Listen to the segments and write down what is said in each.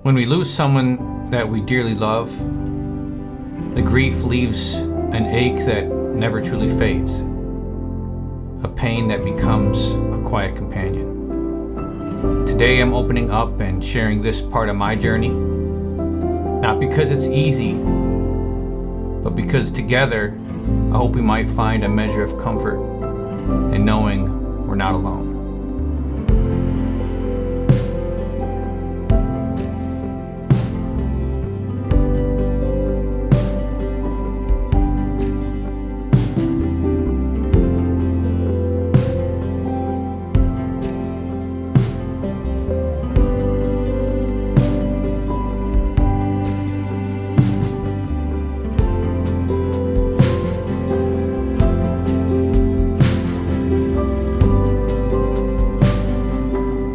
When we lose someone that we dearly love, the grief leaves an ache that never truly fades, a pain that becomes a quiet companion. Today I'm opening up and sharing this part of my journey, not because it's easy, but because together I hope we might find a measure of comfort in knowing we're not alone.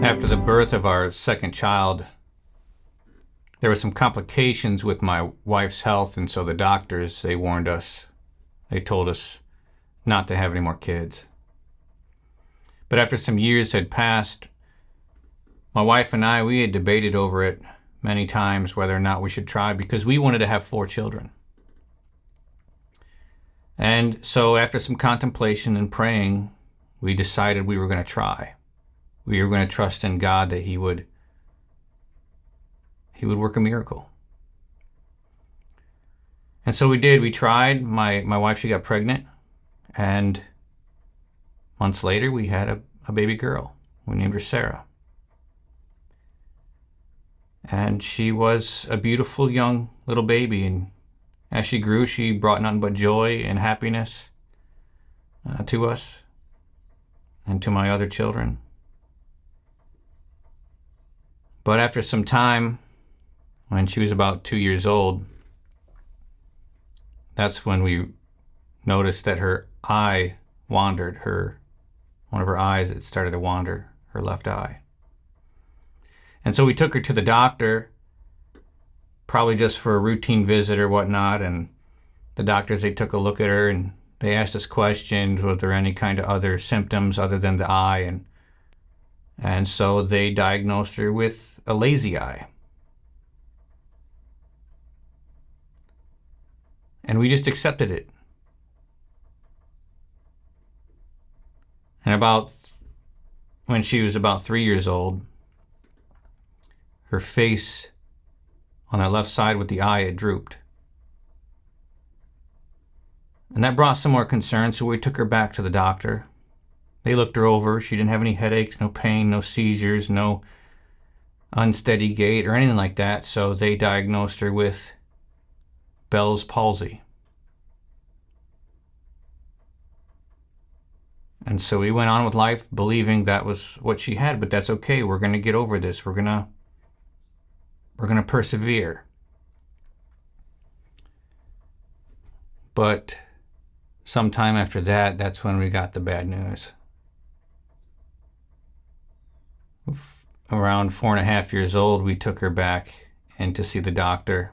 After the birth of our second child, there were some complications with my wife's health, and so the doctors, they warned us. They told us not to have any more kids. But after some years had passed, my wife and I, we had debated over it many times whether or not we should try, because we wanted to have 4 children. And so after some contemplation and praying, we decided we were going to try. We were going to trust in God that He would work a miracle. And so we did. We tried. My wife, she got pregnant. And months later, we had a baby girl. We named her Sarah. And she was a beautiful young little baby. And as she grew, she brought nothing but joy and happiness to us and to my other children. But after some time, when she was about 2 years old, that's when we noticed that her eye wandered. One of her eyes, it started to wander, her left eye. And so we took her to the doctor, probably just for a routine visit or whatnot, and the doctors, they took a look at her and they asked us questions, were there any kind of other symptoms other than the eye, and so they diagnosed her with a lazy eye. And we just accepted it. And when she was about 3 years old, her face on that left side with the eye, it drooped. And that brought some more concern, so we took her back to the doctor. They looked her over. She didn't have any headaches, no pain, no seizures, no unsteady gait or anything like that. So they diagnosed her with Bell's palsy. And so we went on with life believing that was what she had, but that's okay. We're going to get over this. We're going to persevere. But sometime after that, that's when we got the bad news. Around 4.5 years old, we took her back in to see the doctor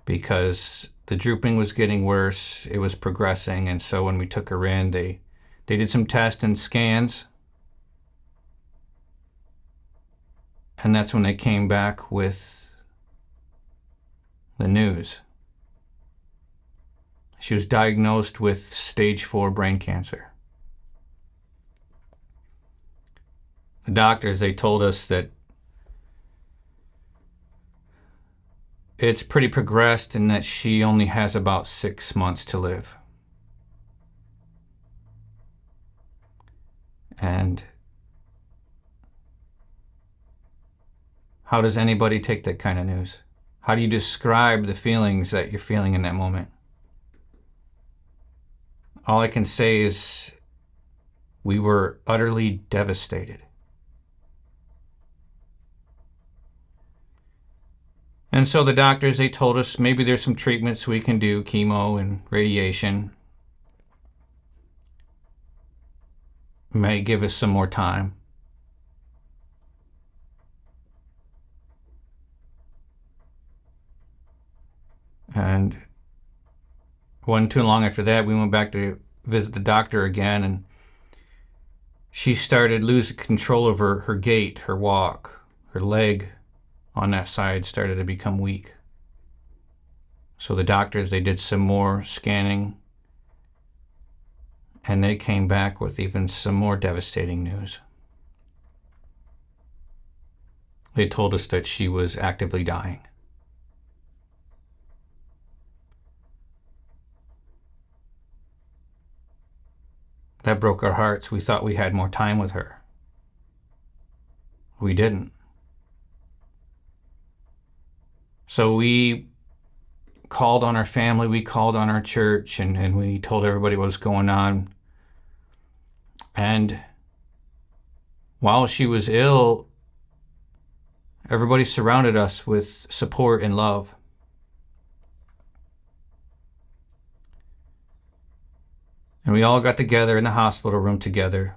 because the drooping was getting worse. It was progressing. And so when we took her in, they did some tests and scans. And that's when they came back with the news. She was diagnosed with stage 4 brain cancer. The doctors, they told us that it's pretty progressed and that she only has about 6 months to live. And how does anybody take that kind of news? How do you describe the feelings that you're feeling in that moment? All I can say is we were utterly devastated. And so the doctors, they told us maybe there's some treatments we can do, chemo and radiation. May give us some more time. And wasn't too long after that, we went back to visit the doctor again, and she started losing control over her gait, her walk, her leg on that side started to become weak. So the doctors, they did some more scanning, and they came back with even some more devastating news. They told us that she was actively dying. That broke our hearts. We thought we had more time with her. We didn't. So we called on our family, we called on our church, and we told everybody what was going on. And while she was ill, everybody surrounded us with support and love. And we all got together in the hospital room together.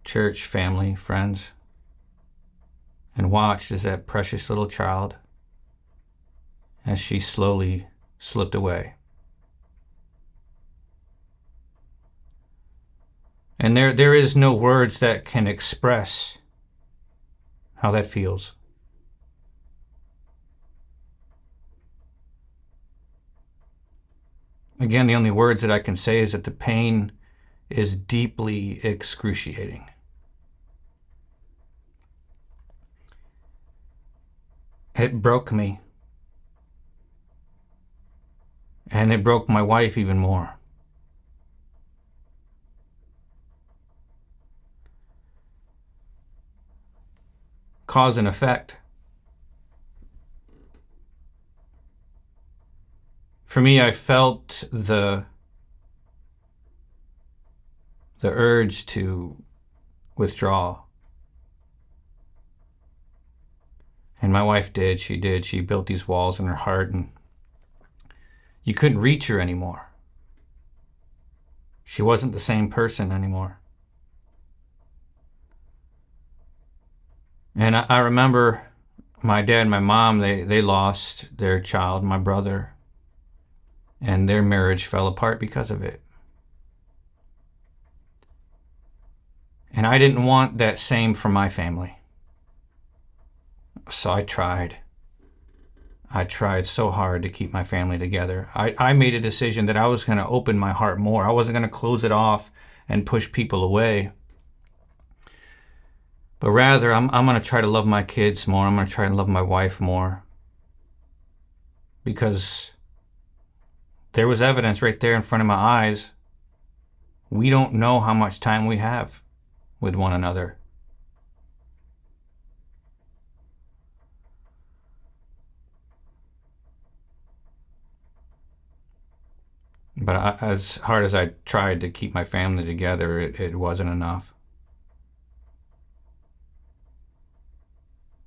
Church, family, friends. And watched as that precious little child, as she slowly slipped away. And there is no words that can express how that feels. Again, the only words that I can say is that the pain is deeply excruciating. It broke me. And it broke my wife even more. Cause and effect. For me, I felt the urge to withdraw. And my wife did. She built these walls in her heart, and you couldn't reach her anymore. She wasn't the same person anymore. And I remember my dad and my mom, they lost their child, my brother, and their marriage fell apart because of it. And I didn't want that same for my family. So I tried so hard to keep my family together. I made a decision that I was going to open my heart more. I wasn't going to close it off and push people away. But rather, I'm going to try to love my kids more. I'm going to try to love my wife more. Because there was evidence right there in front of my eyes. We don't know how much time we have with one another. But as hard as I tried to keep my family together, it wasn't enough.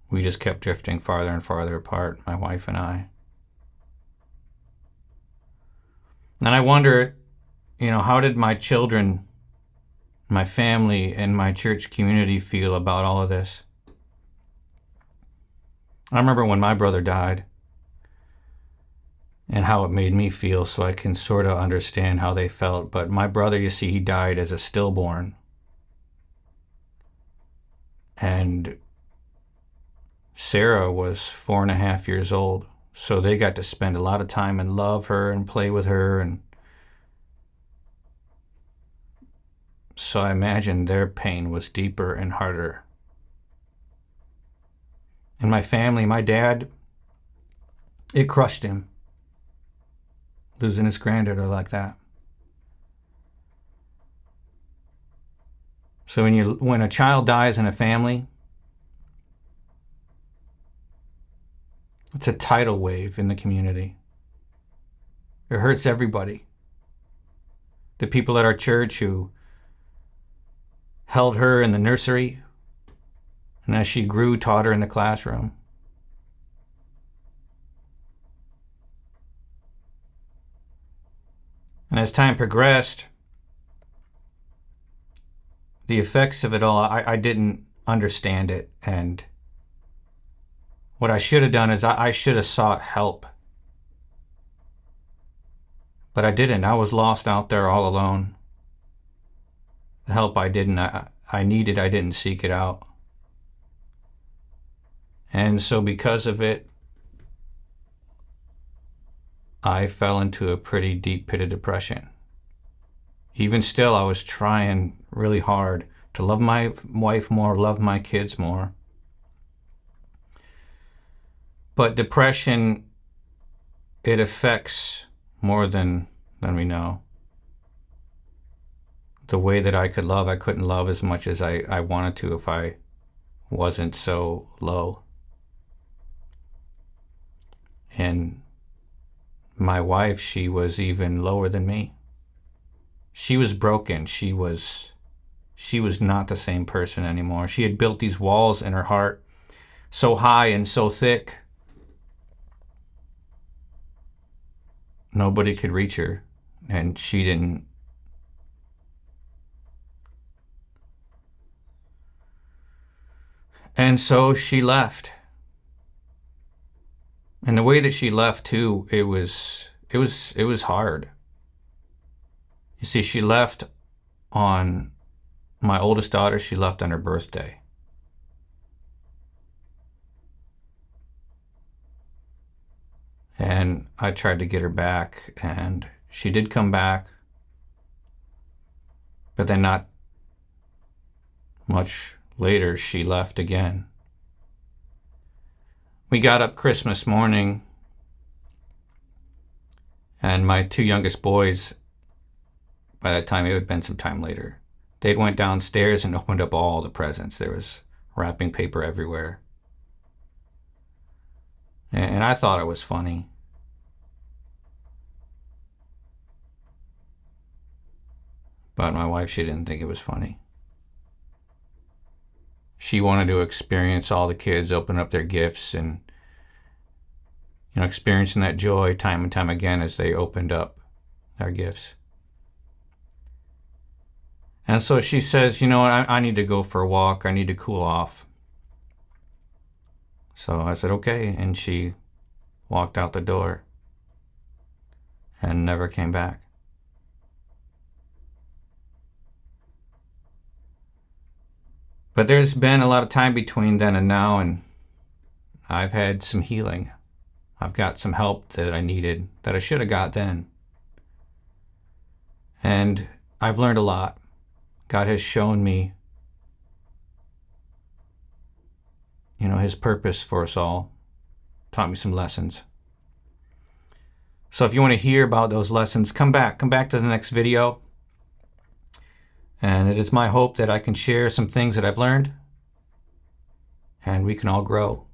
We just kept drifting farther and farther apart, my wife and I. And I wonder, how did my children, my family, and my church community feel about all of this? I remember when my brother died, and how it made me feel, so I can sort of understand how they felt. But my brother, you see, he died as a stillborn. And Sarah was 4.5 years old. So they got to spend a lot of time and love her and play with her. And so I imagine their pain was deeper and harder. And my family, my dad, it crushed him. Losing his granddaughter like that. So when a child dies in a family, it's a tidal wave in the community. It hurts everybody. The people at our church who held her in the nursery, and as she grew, taught her in the classroom. And as time progressed, the effects of it all, I didn't understand it. And what I should have done is I should have sought help. But I didn't. I was lost out there all alone. The help I needed, I didn't seek it out. And so because of it, I fell into a pretty deep pit of depression. Even still, I was trying really hard to love my wife more, love my kids more. But depression, it affects more than we know. The way that I could love, I couldn't love as much as I wanted to if I wasn't so low. And my wife, she was even lower than me. She was broken. She was not the same person anymore. She had built these walls in her heart so high and so thick, nobody could reach her, and she didn't. And so she left. And the way that she left too, it was hard. You see, she left on my oldest daughter, she left on her birthday. And I tried to get her back, and she did come back, but then not much later, she left again. We got up Christmas morning, and my two youngest boys, by that time, it had been some time later, they went downstairs and opened up all the presents. There was wrapping paper everywhere. And I thought it was funny. But my wife, she didn't think it was funny. She wanted to experience all the kids open up their gifts and, experiencing that joy time and time again as they opened up their gifts. And so she says, I need to go for a walk. I need to cool off. So I said, okay. And she walked out the door and never came back. But there's been a lot of time between then and now, and I've had some healing. I've got some help that I needed, that I should have got then. And I've learned a lot. God has shown me, His purpose for us all, taught me some lessons. So if you want to hear about those lessons, come back to the next video. And it is my hope that I can share some things that I've learned, and we can all grow.